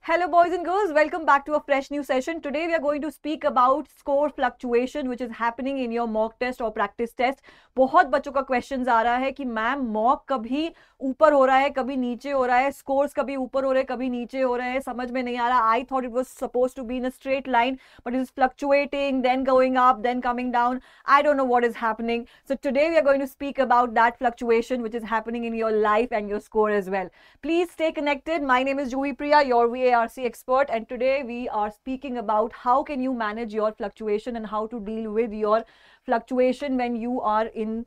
Hello boys and girls, welcome back to a fresh new session. Today we are going to speak about score fluctuation which is happening in your mock test or practice test. बहुत बच्चों का question आ रहा है कि ma'am mock कभी ऊपर हो रहा है कभी नीचे हो रहा है, स्कोर्स कभी ऊपर हो रहे हैं कभी नीचे हो रहे हैं, समझ में नहीं आ रहा. I thought it was suppose to be in a straight line but it is fluctuating, then going up, then coming down. I don't know what is happening. So today we are going to speak about that fluctuation which is happening in your life and your score as well. Please stay connected. My name is Juhi Priya, your VARC expert, and today we are speaking about how can you manage your fluctuation and how to deal with your fluctuation when you are in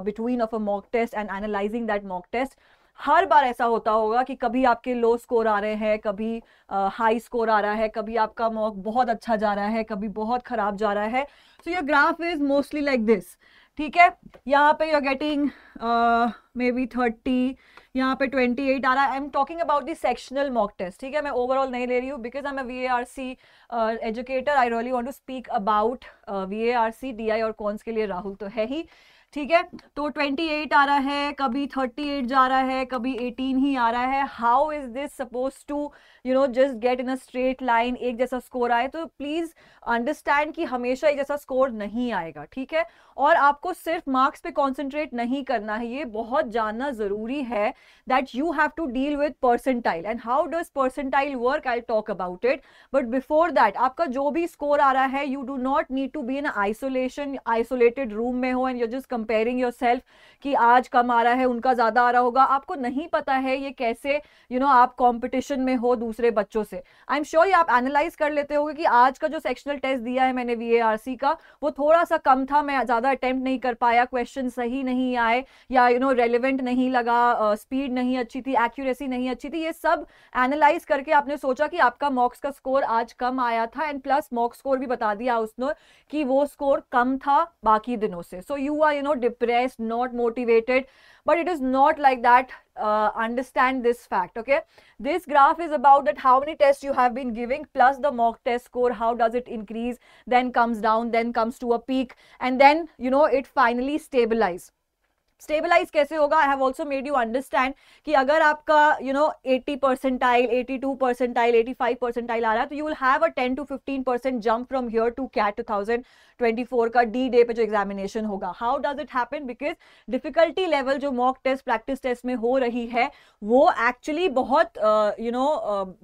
between of a mock test and analyzing that mock test. हर बार ऐसा होता होगा कि कभी आपके लो score आ रहे हैं, कभी high score आ रहा है, कभी आपका मॉक बहुत अच्छा जा रहा है, कभी बहुत खराब जा रहा है. So your graph is mostly like this. ठीक है, यहाँ पे you are getting maybe 30, यहाँ पे 28 आ रहा है. I am talking about the sectional mock test. ठीक है, मैं ओवरऑल नहीं ले रही हूँ because I am a VARC educator. I really want to speak about VARC. DI और कॉन्स के लिए राहुल तो है ही. ठीक है, तो 28 आ रहा है, कभी 38 जा रहा है, कभी 18 ही आ रहा है. How is this suppose to just get in a straight line, एक जैसा स्कोर आए? तो प्लीज अंडरस्टैंड कि हमेशा एक जैसा स्कोर नहीं आएगा. ठीक है, और आपको सिर्फ मार्क्स पे कॉन्सेंट्रेट नहीं करना है, ये बहुत जानना जरूरी है that you have to deal with percentile and how does percentile work. I talk about it, but before that आपका जो भी स्कोर आ रहा है, you do not need to be in isolated room में हो and you just comparing yourself कि आज कम आ रहा है उनका ज्यादा आ रहा होगा. आपको नहीं पता है ये कैसे आप कंपटीशन में हो दूसरे बच्चों से. आई एम श्योर आप एनालाइज कर लेते होगे कि आज का जो सेक्शनल टेस्ट दिया है मैंने VARC का, वो थोड़ा सा कम था, मैं ज्यादा अटेम्प्ट नहीं कर पाया, क्वेश्चन सही नहीं आए या रेलिवेंट नहीं लगा, स्पीड नहीं अच्छी थी, एक्यूरेसी नहीं अच्छी थी. ये सब एनालाइज करके आपने सोचा कि आपका मॉक्स का स्कोर आज कम आया था एंड प्लस मॉक स्कोर भी बता दिया उसने कि वो स्कोर कम था बाकी दिनों से. So you are depressed, not motivated, but it is not like that. Understand this fact. Okay, this graph is about that how many tests you have been giving plus the mock test score, how does it increase, then comes down, then comes to a peak, and then it finally stabilise कैसे होगा. I have also made you understand कि अगर आपका 80 percentile, 82 percentile, 85 percentile आ रहा है तो you will have a 10 to 15% jump from here to CAT 2024 का D day पे जो एग्जामिनेशन होगा. How does it happen? Because difficulty level जो मॉक टेस्ट प्रैक्टिस टेस्ट में हो रही है वो एक्चुअली बहुत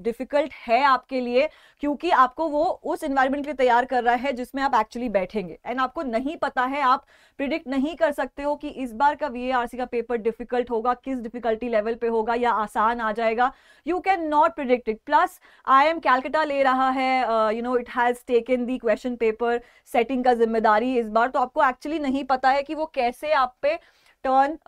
डिफिकल्ट है आपके लिए, क्योंकि आपको वो उस एनवायरमेंट के लिए तैयार कर रहा है जिसमें आप एक्चुअली बैठेंगे एंड आपको नहीं पता है, आप प्रिडिक्ट नहीं कर सकते हो कि इस बार का VARC का पेपर डिफिकल्ट होगा, किस डिफिकल्टी लेवल पे होगा या आसान आ जाएगा. You can not predict it. Plus IIM Calcutta ले रहा है, it has taken the question paper setting का जिम्मेदारी इस बार, तो आपको एक्चुअली नहीं पता है कि वो कैसे आप पे टर्न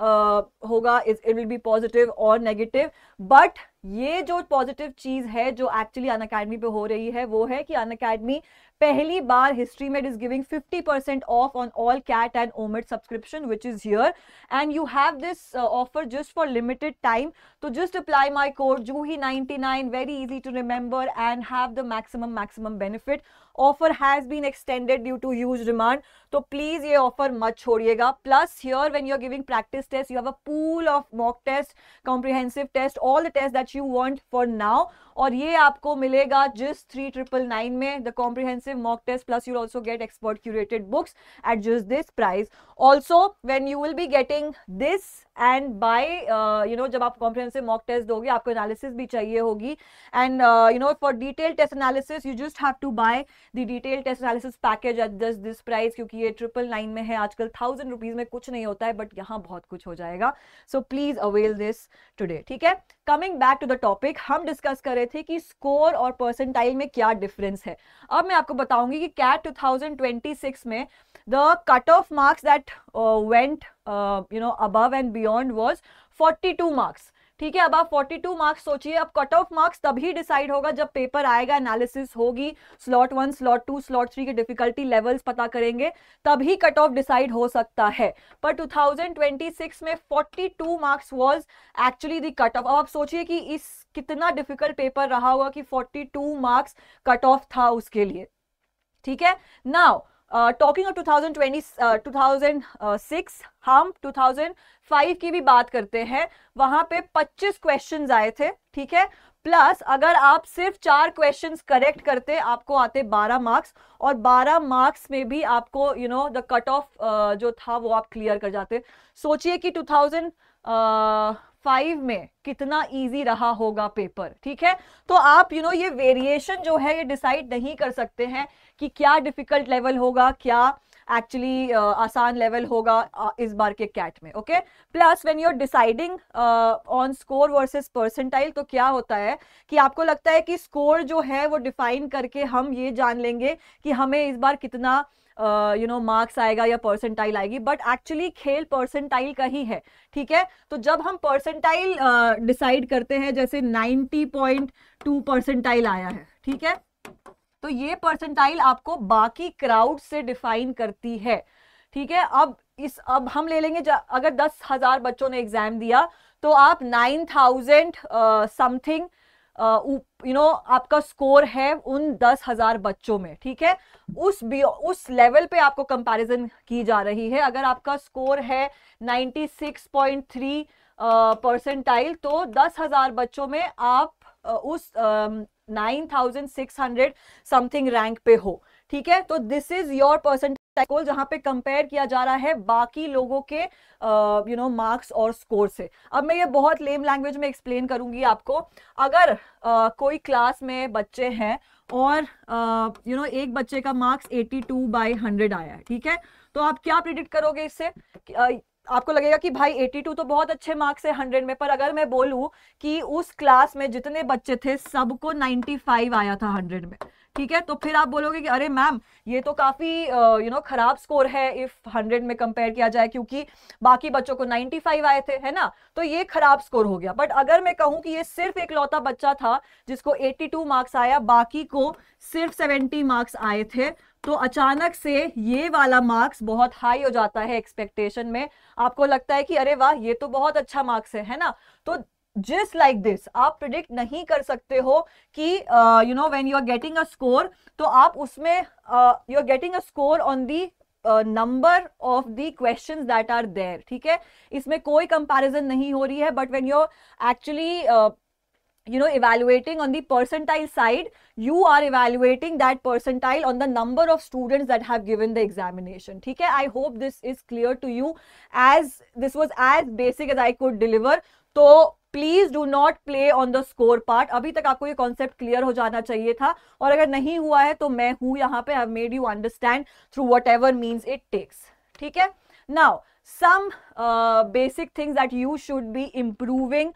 होगा, इट विल बी पॉजिटिव और नेगेटिव. बट ये जो पॉजिटिव चीज है जो एक्चुअली अनअकैडमी पे हो रही है वो है कि अनअकैडमी पहली बार हिस्ट्री में is giving 50% off on all CAT and OMIT subscription which is here, and you have this offer just for limited time. So just apply my code JUHI99, very easy to remember, and have the maximum benefit. Offer has been extended due to huge demand, तो please ये offer मत छोड़िएगा. Plus here when you are giving practice test, you have a pool of mock test, comprehensive test, all the tests that you want for now, और ये आपको मिलेगा just 3999 में. The comprehensive mock test plus you'll also get expert curated books at just this price. Also when you will be getting this and by जब आप comprehensive mock test दोगे आपको analysis भी चाहिए होगी, and for detailed test analysis you just have to buy the detailed test analysis package at just this price, क्योंकि ये 999 में है. आजकल 1000 रुपीज में कुछ नहीं होता है बट यहाँ बहुत कुछ हो जाएगा. So please avail this today. ठीक है, coming back to the topic, हम डिस्कस कर रहे थे कि स्कोर और परसेंटाइल में क्या डिफरेंस है. अब मैं आपको बताऊंगी कि कैट 2026 में the cut off marks that went above and beyond was 42 marks. ठीक है, अब आप 42 मार्क्स सोचिए. अब कट ऑफ मार्क्स तभी डिसाइड होगा जब पेपर आएगा, एनालिसिस होगी, स्लॉट 1, स्लॉट 2, स्लॉट 3 के डिफिकल्टी लेवल्स पता करेंगे, तभी कट ऑफ डिसाइड हो सकता है. पर 2026 में 42 marks was actually the cut off. अब आप सोचिए कि इस कितना डिफिकल्ट पेपर रहा होगा कि 42 मार्क्स कट ऑफ था उसके लिए. ठीक है, नाउ टॉकिंग ऑफ 2006, हम 2005 की भी बात करते हैं. वहां पे 25 क्वेश्चंस आए थे. ठीक है, प्लस अगर आप सिर्फ 4 क्वेश्चंस करेक्ट करते आपको आते 12 मार्क्स, और 12 मार्क्स में भी आपको द कट ऑफ जो था वो आप क्लियर कर जाते। सोचिए कि 2005 में कितना इजी रहा होगा पेपर, ठीक है। तो आप ये वेरिएशन जो है ये डिसाइड नहीं कर सकते हैं कि क्या डिफिकल्ट लेवल होगा, क्या एक्चुअली आसान लेवल होगा इस बार के कैट में। Okay, plus when you are deciding on score versus percentile, तो क्या होता है कि आपको लगता है कि स्कोर जो है वो डिफाइन करके हम ये जान लेंगे कि हमें इस बार कितना मार्क्स आएगा या परसेंटाइल आएगी, बट एक्चुअली खेल परसेंटाइल का ही है, ठीक है। तो जब हम परसेंटाइल डिसाइड करते हैं, जैसे 90.2 परसेंटाइल आया है, ठीक है, तो ये परसेंटाइल आपको बाकी क्राउड से डिफाइन करती है, ठीक है। अब हम ले लेंगे अगर 10,000 बच्चों ने एग्जाम दिया तो आप 9,000 समथिंग आपका स्कोर है उन 10,000 बच्चों में, ठीक है। उस लेवल पे आपको कंपैरिजन की जा रही है। अगर आपका स्कोर है 96.3 परसेंटाइल, तो 10,000 बच्चों में आप उस 9,600 समथिंग रैंक पे हो, ठीक है। तो this is your percentile score, जहां पे कंपेयर किया जा रहा है बाकी लोगों के मार्क्स और स्कोर से। अब मैं ये बहुत लेम लैंग्वेज में एक्सप्लेन करूंगी आपको। अगर कोई क्लास में बच्चे हैं और एक बच्चे का मार्क्स 82/100 आया है, ठीक है, तो आप क्या प्रिडिक्ट करोगे इससे? आपको लगेगा कि भाई 82 तो बहुत अच्छे मार्क्स है 100 में, पर अगर मैं बोलूं कि उस क्लास में जितने बच्चे थे सबको 95 आया था 100 में, ठीक है, तो फिर आप बोलोगे कि अरे मैम ये तो काफी खराब स्कोर है इफ 100 में कंपेयर किया जाए, क्योंकि बाकी बच्चों को 95 आए थे, है ना, तो ये खराब स्कोर हो गया। बट अगर मैं कहूं कि ये सिर्फ एक लौता बच्चा था जिसको 82 मार्क्स आया, बाकी को सिर्फ 70 मार्क्स आए थे, तो अचानक से ये वाला मार्क्स बहुत हाई हो जाता है एक्सपेक्टेशन में। आपको लगता है कि अरे वाह ये तो बहुत अच्छा मार्क्स है ना। तो जस्ट लाइक दिस आप प्रिडिक्ट नहीं कर सकते हो कि when you are getting a score, तो आप उसमें you are getting a score on the number of the questions that are there, ठीक है। इसमें कोई कंपैरिजन नहीं हो रही है, but when you actually evaluating on the percentile side, you are evaluating that percentile on the number of students that have given the examination, ठीक है। I hope this is clear to you, as this was as basic as I could deliver। तो please do not play on the score part. अभी तक आपको ये concept clear हो जाना चाहिए था, और अगर नहीं हुआ है तो मैं हूं यहाँ पे, I have made you understand through whatever means it takes, ठीक है। Now some basic things that you should be improving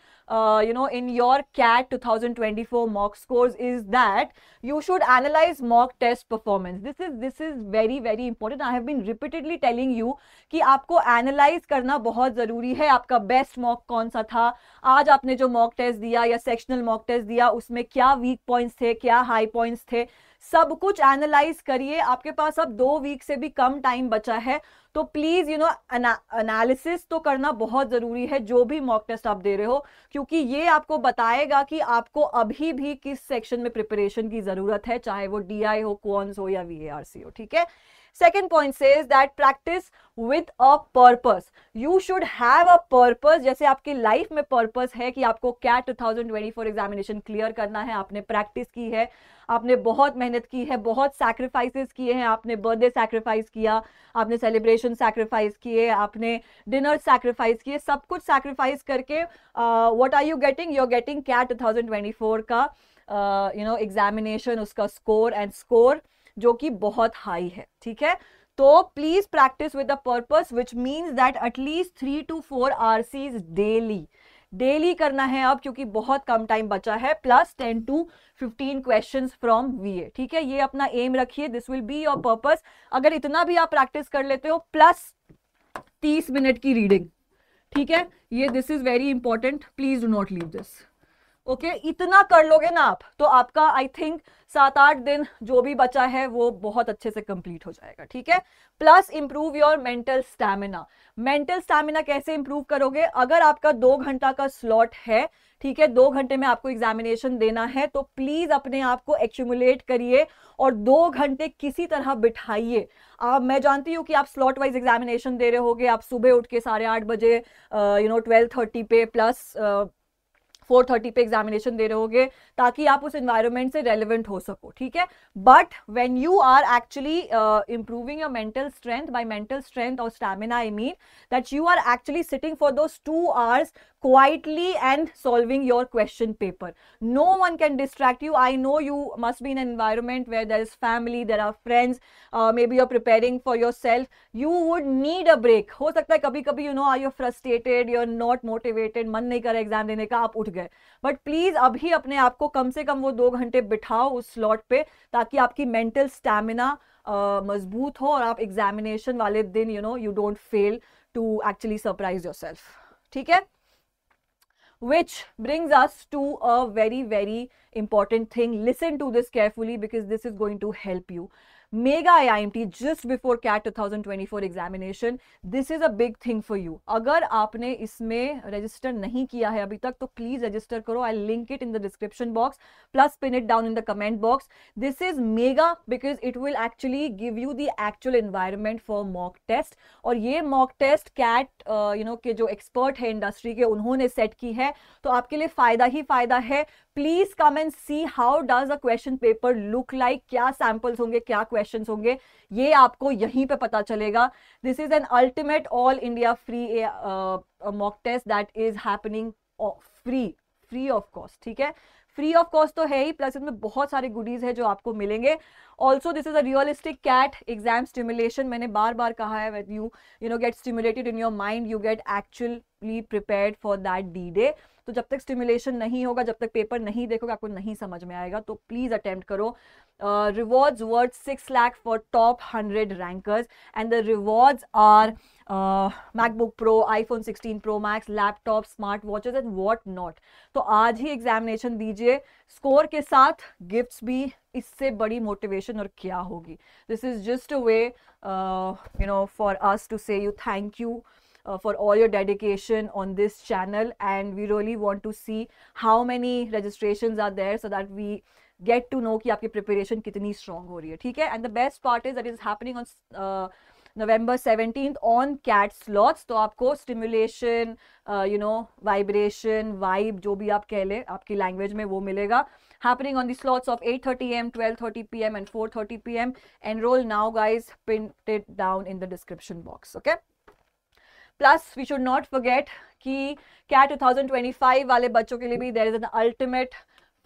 in your CAT 2024 mock scores is that you should analyze mock test performance. This is very very important. I have been repeatedly telling you कि आपको analyse करना बहुत जरूरी है। आपका best mock कौन सा था, आज आपने जो मॉक टेस्ट दिया या सेक्शनल मॉक टेस्ट दिया उसमें क्या वीक पॉइंट्स थे, क्या हाई पॉइंट्स थे, सब कुछ एनालाइज करिए। आपके पास अब 2 वीक से भी कम टाइम बचा है, तो प्लीज एनालिसिस तो करना बहुत जरूरी है जो भी मॉक टेस्ट आप दे रहे हो, क्योंकि ये आपको बताएगा कि आपको अभी भी किस सेक्शन में प्रिपरेशन की जरूरत है, चाहे वो DI हो, क्वांस हो या VARC हो, ठीक है। Second point says that practice with a purpose. You should have a purpose. जैसे आपकी लाइफ में पर्पस है कि आपको CAT 2024 एग्जामिनेशन क्लियर करना है, आपने प्रैक्टिस की है, आपने बहुत मेहनत की है, बहुत सैक्रिफाइसेस किए हैं, आपने बर्थडे सैक्रिफाइस किया, आपने सेलिब्रेशन सैक्रिफाइस किए, आपने डिनर सैक्रिफाइस किए, सब कुछ सैक्रिफाइस करके what are you getting? You are getting CAT 2024 का एग्जामिनेशन, उसका स्कोर एंड स्कोर जो कि बहुत हाई है, ठीक है। तो please practice with a purpose, which means that at least 3 to 4 RCs daily करना है अब, क्योंकि बहुत कम टाइम बचा है, plus 10 to 15 questions from VA, ठीक है। ये अपना एम रखिए, this will be your purpose. अगर इतना भी आप प्रैक्टिस कर लेते हो, प्लस 30 मिनट की रीडिंग, ठीक है, ये this is very important, please do not leave this. Okay, इतना कर लोगे ना आप, तो आपका आई थिंक 7-8 दिन जो भी बचा है वो बहुत अच्छे से कंप्लीट हो जाएगा, ठीक है। Plus improve your mental stamina. Mental stamina कैसे इंप्रूव करोगे? अगर आपका 2 घंटा का स्लॉट है, ठीक है, 2 घंटे में आपको एग्जामिनेशन देना है, तो प्लीज अपने आप को एक्यूमुलेट करिए और 2 घंटे किसी तरह बिठाइए। मैं जानती हूँ कि आप स्लॉट वाइज एग्जामिनेशन दे रहे होगे, आप सुबह उठ के 8:30 बजे 12:30 पे प्लस 4:30 पे एग्जामिनेशन दे रहे होगे ताकि आप उस एनवायरनमेंट से रेलिवेंट हो सको, ठीक है. But when you are actually improving your mental strength, by mental strength और stamina I mean that you are actually sitting for those 2 hours quietly and solving your question paper. No one can distract you. I know you must be in an environment where there is family, there are friends, maybe you're preparing for yourself. You would need a break. हो सकता है कभी कभी you know are you frustrated, you're not motivated, मन नहीं कर रहा exam देने का, आप उठ गए. बट प्लीज अभी अपने आप को कम से कम वो 2 घंटे बिठाओ उस स्लॉट पे ताकि आपकी मेंटल स्टैमिना मजबूत हो और आप एग्जामिनेशन वाले दिन you know you don't fail to actually surprise yourself. ठीक है. Which brings us to a very, very important thing. Listen to this carefully because this is going to help you. Mega IIMT just before CAT 2024 examination. This is a big thing for you. अगर आपने इसमें register नहीं किया है अभी तक तो please register करो. I'll link it in the description box. Plus pin it down in the comment box. This is mega because it will actually give you the actual environment for mock test. और ये mock test CAT you know के जो expert है industry के उन्होंने set की है तो आपके लिए फायदा ही फायदा है. Please come and see how does a question paper look like. क्या samples होंगे, क्या questions होंगे, ये आपको यहीं पे पता चलेगा. This is an ultimate all India free mock test that is happening free of cost. ठीक है, फ्री ऑफ कॉस्ट तो है ही, प्लस इसमें बहुत सारे गुडीज है जो आपको मिलेंगे. Also this is a realistic CAT exam stimulation. मैंने बार बार कहा है when you know get stimulated in your mind you get actually prepared for that D day. तो जब तक स्टिमुलेशन नहीं होगा, जब तक पेपर नहीं देखोगे, आपको नहीं समझ में आएगा. तो प्लीज अटेम्प्ट करो. Rewards worth 6 lakh for top 100 rankers and the rewards are MacBook Pro, iPhone 16 Pro Max, laptop, smart watches and what not. तो आज ही एग्जामिनेशन दीजिए स्कोर के साथ गिफ्ट्स भी. इससे बड़ी मोटिवेशन और क्या होगी. This is just a way you know for us to say you thank you for all your dedication on this channel, and we really want to see how many registrations are there so that we get to know कि आपकी preparation कितनी strong हो रही है. ठीक है. And the best part is that it is happening on November 17th on CAT slots. तो आपको stimulation, you know, vibration, vibe, जो भी आप कह ले आपकी language में वो मिलेगा. Happening on the slots of 8:30 am, 12:30 pm and 4:30 pm. Enroll now guys. Pin it down in the description box. Okay. Plus we should not forget कि CAT 2025 वाले बच्चों के लिए भी there is an ultimate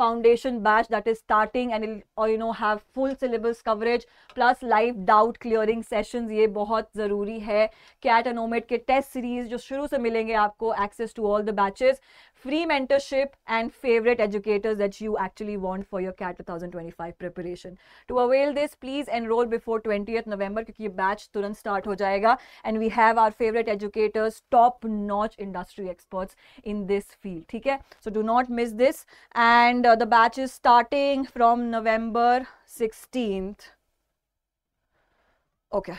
foundation batch that is starting and it'll you know have full syllabus coverage plus live doubt clearing sessions. ये बहुत ज़रूरी है. CAT and OMET के test series जो शुरू से मिलेंगे आपको, access to all the batches, free mentorship and favorite educators that you actually want for your CAT 2025 preparation. To avail this, please enroll before 20th November क्योंकि ये batch तुरंत start हो जाएगा and we have our favorite educators, top notch industry experts in this field. ठीक है. So do not miss this. And the batch is starting from November 16th. Okay.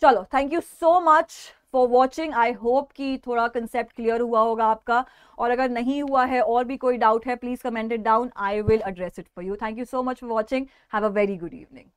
चलो, thank you so much for watching. I hope कि थोड़ा concept clear हुआ होगा आपका. और अगर नहीं हुआ है और भी कोई doubt है, please comment it down. I will address it for you. Thank you so much for watching. Have a very good evening.